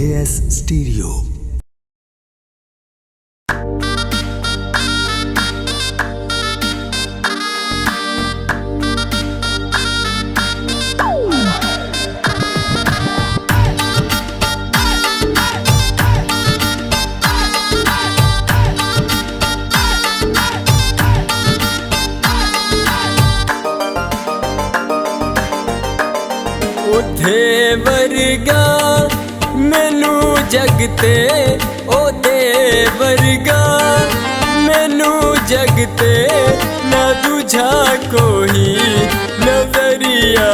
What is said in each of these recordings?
KS Stereo। ओथे वर्गा मैनू जगते ओदे वर्गा मैनू जगते ना दूजा कोई नजरिया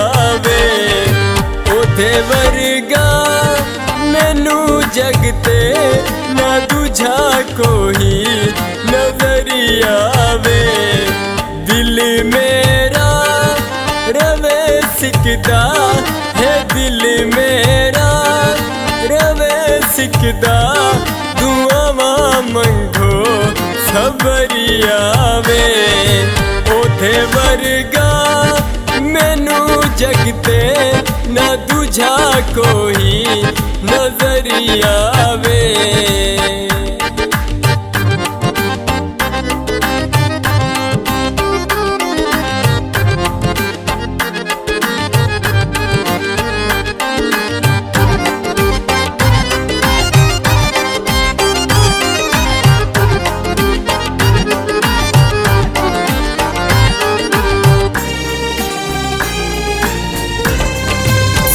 वे। ओथे वर्गा मैनू जगते ना दूजा कोई नजरिया वे। दिल मेरा रवे सिकदा है, दिल मेरा रवे सिकदा दुआवा मंगो सबरिया वे। ओथे वर्गा मैनू जगते ना दूजा कोई नजरिया वे।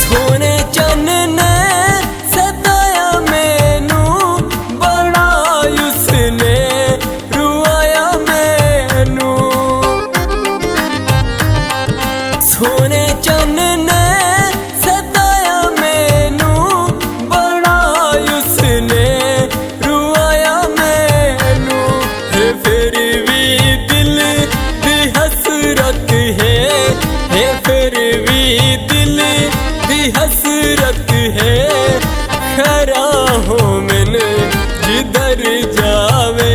सोने चन ने सताया मैनू बड़ा उसने रुआया मैनू। है फिर भी दिल दी हसरत है फिर भी दिल दी हसरत है। खरा हो मन जिधर जावे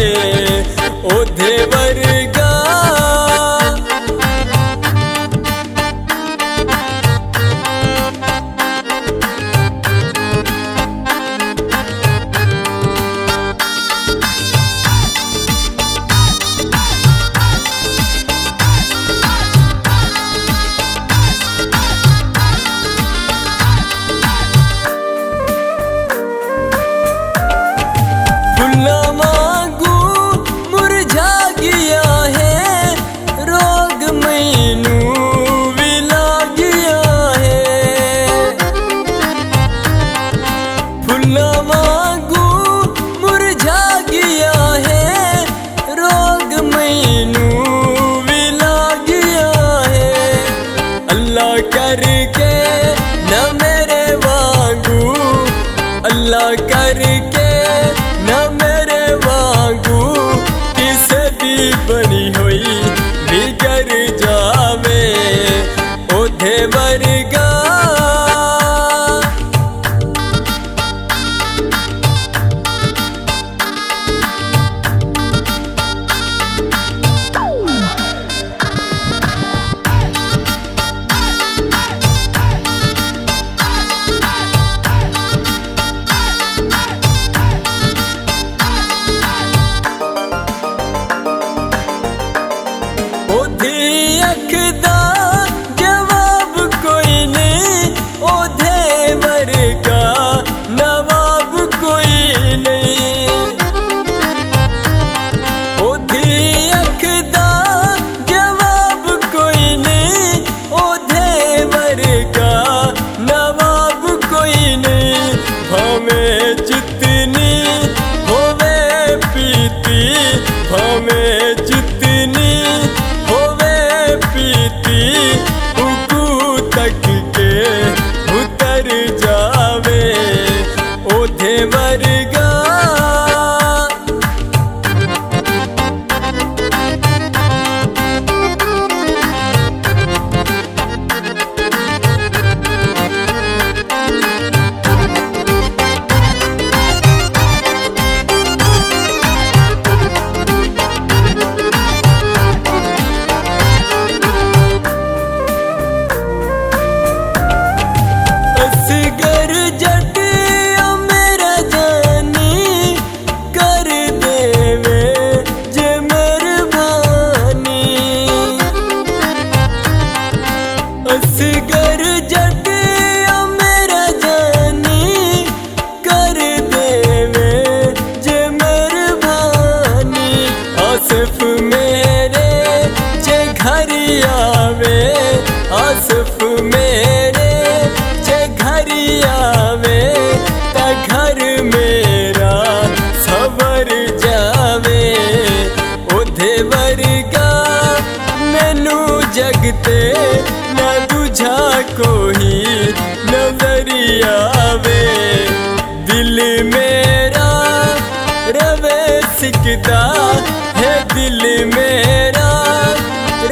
ओधे वर्गा मांगू मुरझा गया है, रोग मैनू भी लाग गया है। फुल्ला मांगू मुरझा गया है, रोग मैनू भी लाग गया है। अल्लाह करके न मेरे वांगू, अल्लाह करके न मेरे वांगू किसे भी बनी हुई बिगड़ जावे ओधे वर्गा। ओधी अखदा जवाब कोई नहीं, ओधे वर्गा नवाब कोई नहीं। ओधी अखदा जवाब कोई नहीं, ओधे वर्गा नवाब कोई नहीं। हमें जितनी होवे पीती, हमें जितनी पीती उकू तक के उतर जावे। आवे दिल मेरा रवे सिकदा है दिल मेरा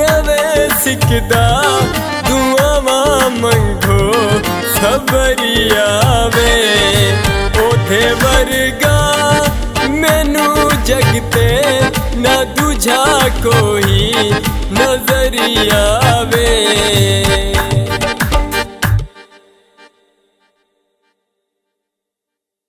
रवे सिकदा दुआवा मंगो सबरी आवे ओथे वर्गा मैनू जगते ना दूजा कोई नजरिया